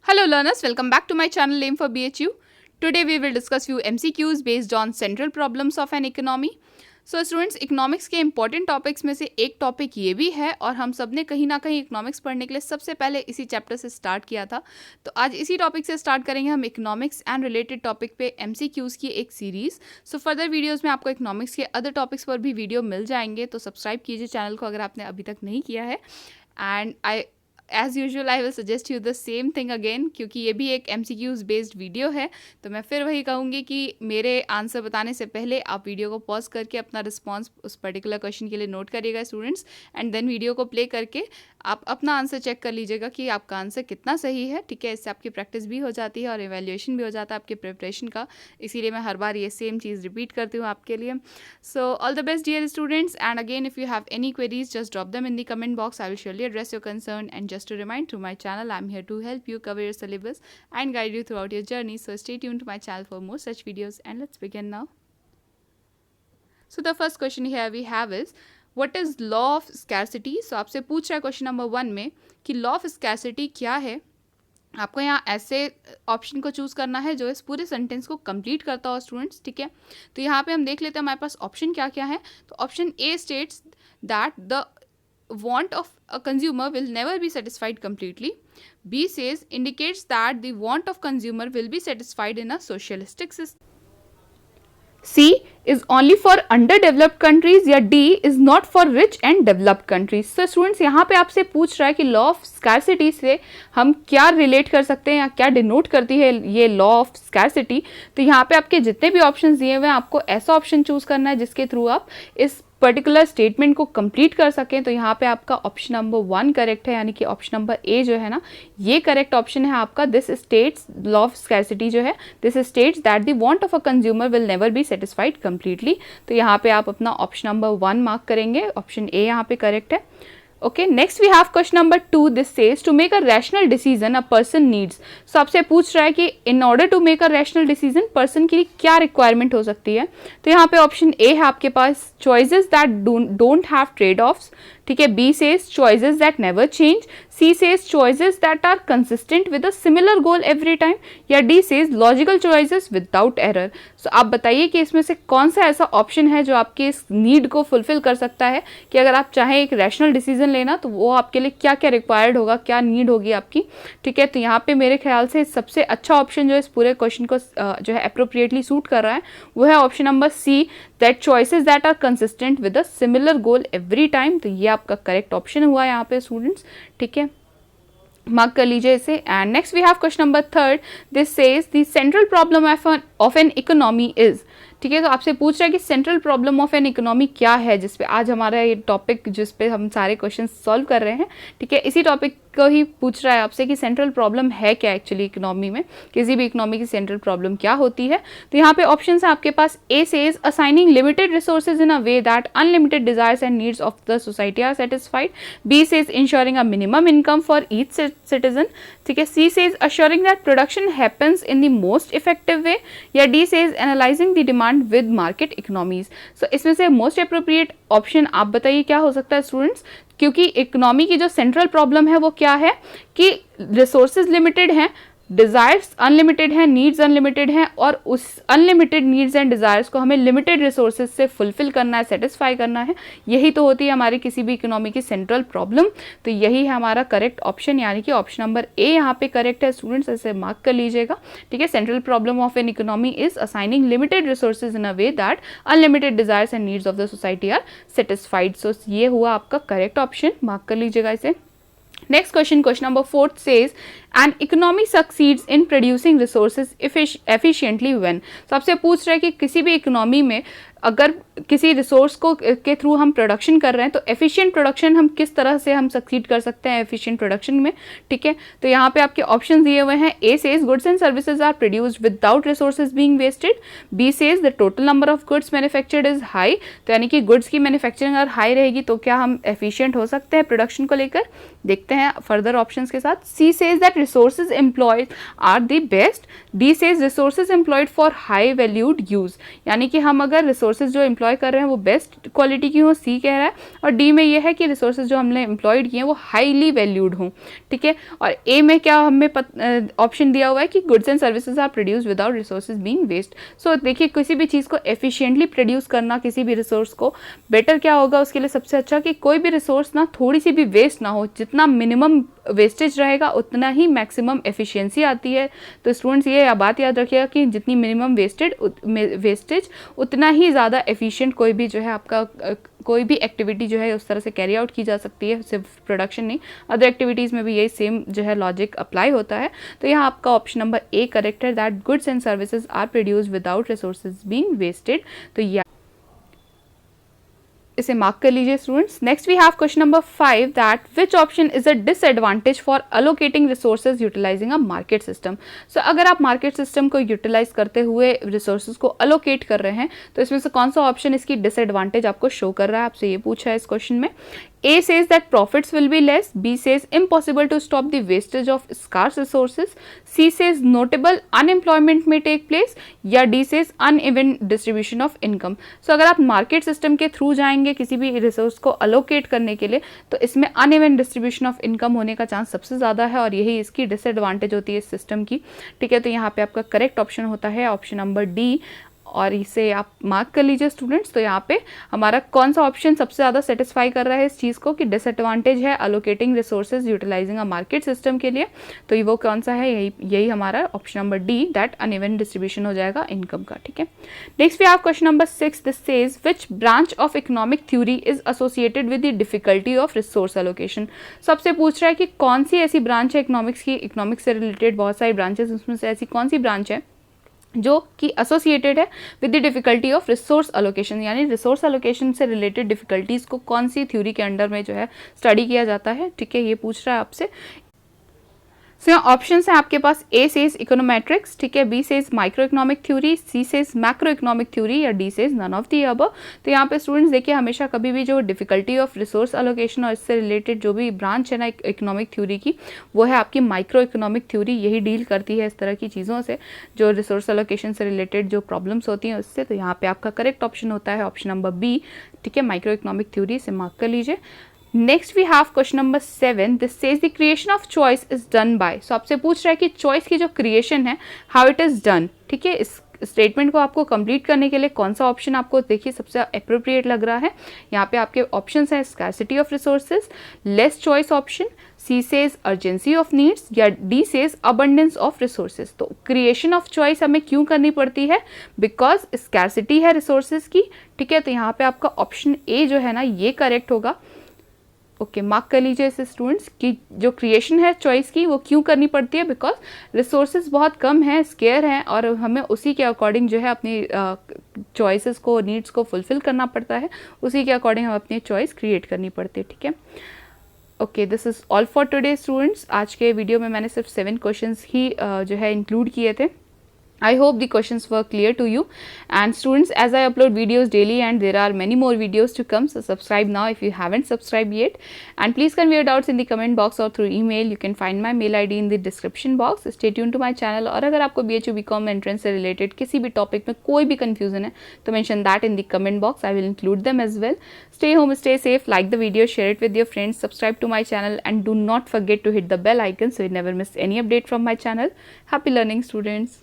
Hello learners, welcome back to my channel Aim for BHU. Today we will discuss few MCQs based on central problems of an economy. So students, economics के important topics में से एक topic ये भी है और हम सब ने कहीं ना कहीं इकोनॉमिक्स पढ़ने के लिए सबसे पहले इसी चैप्टर से स्टार्ट किया था। तो आज इसी टॉपिक से स्टार्ट करेंगे हम इकोनॉमिक्स एंड रिलेटेड टॉपिक पे एमसीक्यूज़ की एक सीरीज़। सो फर्दर वीडियोस में आपको इकोनॉमिक्स के अदर टॉपिक्स पर भी वीडियो मिल जाएंगे, तो सब्सक्राइब कीजिए चैनल को अगर आपने अभी तक नहीं किया है। And as usual I will suggest you the same thing again, क्योंकि ये भी एक MCQs बेस्ड वीडियो है। तो मैं फिर वही कहूँगी कि मेरे आंसर बताने से पहले आप वीडियो को पॉज करके अपना रिस्पॉन्स उस पर्टिकुलर क्वेश्चन के लिए नोट करिएगा स्टूडेंट्स, एंड देन वीडियो को प्ले करके आप अपना आंसर चेक कर लीजिएगा कि आपका आंसर कितना सही है। ठीक है, इससे आपकी प्रैक्टिस भी हो जाती है और इवैल्यूएशन भी हो जाता है आपके प्रिपरेशन का। इसीलिए मैं हर बार ये सेम चीज़ रिपीट करती हूँ आपके लिए। So all the best dear students, and again if you have any queries just drop them in the comment box. I will surely address your concern. And just to remind, through my channel I am here to help you cover your syllabus and guide you throughout your journey. So stay tuned to my channel for more such videos, and let's begin now. So the first question here we have is, what is law of scarcity? So आपसे पूछ रहा है question number 1 में कि law of scarcity क्या है। आपको यहाँ ऐसे ऑप्शन को चूज़ करना है जो इस पूरे सेंटेंस को कंप्लीट करता हो स्टूडेंट्स। ठीक है, तो यहाँ पे हम देख लेते हैं हमारे पास ऑप्शन क्या क्या है। तो option A states that the want of a consumer will never be satisfied completely. B says indicates that the want of consumer will be satisfied in a socialistic system. C is only for underdeveloped countries, या D is not for rich and developed countries. So students, यहाँ पे आपसे पूछ रहा है कि law of scarcity से हम क्या रिलेट कर सकते हैं या क्या डिनोट करती है ये लॉ ऑफ स्कैरसिटी। तो यहाँ पे आपके जितने भी ऑप्शन दिए हुए हैं आपको ऐसा ऑप्शन चूज करना है जिसके थ्रू आप इस पर्टिकुलर स्टेटमेंट को कंप्लीट कर सकें। तो यहाँ पे आपका ऑप्शन नंबर 1 करेक्ट है, यानी कि ऑप्शन नंबर ए जो है ना, ये करेक्ट ऑप्शन है आपका। This states, law of scarcity जो है, this states that the want of a consumer will never be satisfied completely. तो यहाँ पे आप अपना ऑप्शन नंबर 1 मार्क करेंगे, ऑप्शन ए यहाँ पे करेक्ट है। Okay, next we have question number 2. This says to make a rational decision a person needs. So आपसे पूछ रहा है कि in order to make a rational decision person के लिए क्या रिक्वायरमेंट हो सकती है। तो यहाँ पे ऑप्शन ए है आपके पास choices that don't have trade offs. ठीक है, B says choices that never change, C says choices that are consistent with a similar goal every time, या D says logical choices without error. So आप बताइए कि इसमें से कौन सा ऐसा ऑप्शन है जो आपके इस नीड को फुलफिल कर सकता है कि अगर आप चाहें एक रैशनल डिसीजन लेना तो वो आपके लिए क्या क्या रिक्वायर्ड होगा, क्या नीड होगी आपकी। ठीक है, तो यहाँ पे मेरे ख्याल से सबसे अच्छा ऑप्शन जो इस पूरे क्वेश्चन को जो है अप्रोप्रिएटली सूट कर रहा है वो है option number C, that choices that are consistent with a similar goal every time. तो ये आपका करेक्ट ऑप्शन हुआ यहाँ पे स्टूडेंट्स। ठीक है, मार्क कर लीजिए इसे। And next we have question number 3. This says the central problem of an economy is. ठीक है, तो आपसे पूछ रहा है कि central problem of an economy क्या है, जिसपे आज हमारा ये टॉपिक, जिसपे हम सारे क्वेश्चन सॉल्व कर रहे हैं। ठीक है, इसी टॉपिक को ही पूछ रहा है आपसे कि सेंट्रल प्रॉब्लम है क्या एक्चुअली इकोनॉमी में, किसी भी इकोनॉमी की सेंट्रल प्रॉब्लम क्या होती है। तो यहाँ पे ऑप्शन है आपके पास, A says assigning limited resources in a way that unlimited desires and needs of the society are satisfied, B says ensuring a minimum income for each citizen. ठीक है, C says assuring that production happens in the most effective way, या D says analysing the demand with market economies. So इसमें से most appropriate option आप बताइए क्या हो सकता है स्टूडेंट्स, क्योंकि इकोनॉमी की जो सेंट्रल प्रॉब्लम है वो क्या है कि रिसोर्सेज लिमिटेड हैं, डिज़ायर्स अनलिमिटेड हैं, नीड्स अनलिमिटेड हैं, और उस अनलिमिटेड नीड्स एंड डिज़ायर्स को हमें लिमिटेड रिसोर्सेज से फुलफिल करना है, सेटिस्फाई करना है। यही तो होती है हमारी किसी भी इकोनॉमी की सेंट्रल प्रॉब्लम। तो यही है हमारा करेक्ट ऑप्शन, यानी कि ऑप्शन नंबर ए यहाँ पे करेक्ट है स्टूडेंट्स, ऐसे मार्क कर लीजिएगा। ठीक है, central problem of an economy is assigning limited resources in a way that unlimited desires and needs of the society are satisfied. So ये हुआ आपका करेक्ट ऑप्शन, मार्क कर लीजिएगा इसे। Next question, question number 4 says an economy succeeds in producing resources efficiently when. तो आपसे पूछ रहा है कि किसी भी इकोनॉमी में अगर किसी रिसोर्स को के थ्रू हम प्रोडक्शन कर रहे हैं तो एफिशिएंट प्रोडक्शन हम किस तरह से हम सक्सीड कर सकते हैं एफिशिएंट प्रोडक्शन में। ठीक है, तो यहाँ पे आपके ऑप्शन दिए हुए हैं। A says goods and services are produced without resources being wasted, B says the total number of goods manufactured is high. तो यानी कि गुड्स की मैन्युफैक्चरिंग अगर हाई रहेगी तो क्या हम एफिशिएंट हो सकते हैं प्रोडक्शन को लेकर। देखते हैं फर्दर ऑप्शंस के साथ। C says that resources employed are the best, D says resources employed for high valued use. यानी कि हम अगर रिसोर्सेज जो एम्प्लॉय कर रहे हैं वो बेस्ट क्वालिटी की हो, सी कह रहा है, और डी में ये है कि रिसोर्सेज जो हमने एम्प्लॉयड किए हैं वो हाईली वैल्यूड हों, ठीक है। और ए में क्या हमें ऑप्शन दिया हुआ है कि goods and services are produce without resources being waste. So देखिए किसी भी चीज़ को एफिशिएंटली प्रोड्यूस करना, किसी भी रिसोर्स को बेटर क्या होगा उसके लिए सबसे अच्छा कि कोई भी रिसोर्स ना थोड़ी सी भी वेस्ट ना हो, जितना मिनिमम वेस्टेज रहेगा उतना ही मैक्सिमम एफिशिएंसी आती है। तो स्टूडेंट्स ये बात याद रखिएगा कि जितनी मिनिमम वेस्टेज उतना ही ज़्यादा एफिशिएंट कोई भी जो है आपका कोई भी एक्टिविटी जो है उस तरह से कैरी आउट की जा सकती है, सिर्फ प्रोडक्शन नहीं, अदर एक्टिविटीज़ में भी यही सेम जो है लॉजिक अप्लाई होता है। तो यहाँ आपका ऑप्शन नंबर ए करेक्ट है, that goods and services are produce without resources being wasted. तो ये इसे मार्क कर लीजिए students. Next we have question number 5 that which option is a disadvantage for allocating resources utilising a market system. So अगर आप market system को utilise करते हुए रिसोर्सेज को अलोकेट कर रहे हैं तो इसमें से कौन सा ऑप्शन इसकी डिसएडवांटेज आपको शो कर रहा है, आपसे ये पूछा है इस क्वेश्चन में। A says that profits will be less, B says impossible to stop the wastage of scarce resources, C says notable unemployment may take place, या D says uneven distribution of income। So अगर आप market system के through जाएंगे किसी भी resource को allocate करने के लिए तो इसमें अनइवन डिस्ट्रीब्यूशन ऑफ इनकम होने का चांस सबसे ज़्यादा है और यही इसकी डिसएडवांटेज होती है इस सिस्टम की, ठीक है। तो यहाँ पे आपका करेक्ट ऑप्शन होता है ऑप्शन नंबर डी, और इसे आप मार्क कर लीजिए स्टूडेंट्स। तो यहाँ पे हमारा कौन सा ऑप्शन सबसे ज़्यादा सेटिस्फाई कर रहा है इस चीज़ को कि डिसएडवांटेज है allocating resources utilising a market system के लिए, तो ये वो कौन सा है, यही हमारा option number D, that uneven distribution हो जाएगा इनकम का, ठीक है। Next we have question number 6, this says which branch of economic theory is associated with the difficulty of resource allocation. सबसे पूछ रहा है कि कौन सी ऐसी ब्रांच है इकोनॉमिक्स की, इकोनॉमिक्स से रिलेटेड बहुत सारी ब्रांचेस, उसमें से ऐसी कौन सी ब्रांच है जो कि एसोसिएटेड है with the difficulty of resource allocation, यानी रिसोर्स एलोकेशन से रिलेटेड डिफिकल्टीज़ को कौन सी थ्योरी के अंडर में जो है स्टडी किया जाता है, ठीक है, ये पूछ रहा है आपसे। सो यहाँ ऑप्शन है आपके पास, ए सेज इकोनोमेट्रिक्स, ठीक है, B says micro economic theory, C says macro economic theory, या D says none of the above. तो यहाँ पे स्टूडेंट्स देखिए हमेशा कभी भी जो डिफिकल्टी ऑफ रिसोर्स एलोकेशन और इससे रिलेटेड जो भी ब्रांच है ना इकोनॉमिक थ्योरी की वो है आपकी माइक्रो इकोनॉमिक थ्योरी, यही डील करती है इस तरह की चीज़ों से जो रिसोर्स एलोकेशन से रिलेटेड जो प्रॉब्लम्स होती हैं उससे। तो यहाँ पे आपका करेक्ट ऑप्शन होता है ऑप्शन नंबर बी, ठीक है, माइक्रो इकोनॉमिक थ्योरी, से मार्क कर लीजिए। Next we have question number 7, this says the creation of choice is done by. So आपसे पूछ रहा है कि चॉइस की जो क्रिएशन है हाउ इट इज डन, ठीक है। इस स्टेटमेंट को आपको कंप्लीट करने के लिए कौन सा ऑप्शन आपको देखिए सबसे अप्रोप्रिएट लग रहा है। यहाँ पे आपके ऑप्शंस हैं scarcity of resources, less choice option, C says urgency of needs, या D says abundance of resources. तो क्रिएशन ऑफ चॉइस हमें क्यों करनी पड़ती है, बिकॉज स्कैर्सिटी है रिसोर्सेज की, ठीक है। तो यहाँ पे आपका ऑप्शन ए जो है ना ये करेक्ट होगा, ओके, मार्क कर लीजिए इसे स्टूडेंट्स कि जो क्रिएशन है चॉइस की वो क्यों करनी पड़ती है, बिकॉज रिसोर्सेज बहुत कम हैं, स्केयर हैं, और हमें उसी के अकॉर्डिंग जो है अपनी चॉइसेस को, नीड्स को फुलफिल करना पड़ता है, उसी के अकॉर्डिंग हम अपनी चॉइस क्रिएट करनी पड़ती है, ठीक है। Okay, this is all for today students. आज के वीडियो में मैंने सिर्फ 7 क्वेश्चंस ही जो है इंक्लूड किए थे। I hope the questions were clear to you. And students, as I upload videos daily and there are many more videos to come, so subscribe now if you haven't subscribed yet. And please convey your doubts in the comment box or through email. You can find my mail ID in the description box. Stay tuned to my channel. और अगर आपको BHU BCom entrance से related किसी भी topic में कोई भी confusion है तो mention that in the comment box. I will include them as well. Stay home, stay safe. Like the video, share it with your friends. Subscribe to my channel and do not forget to hit the bell icon so you never miss any update from my channel. Happy learning, students.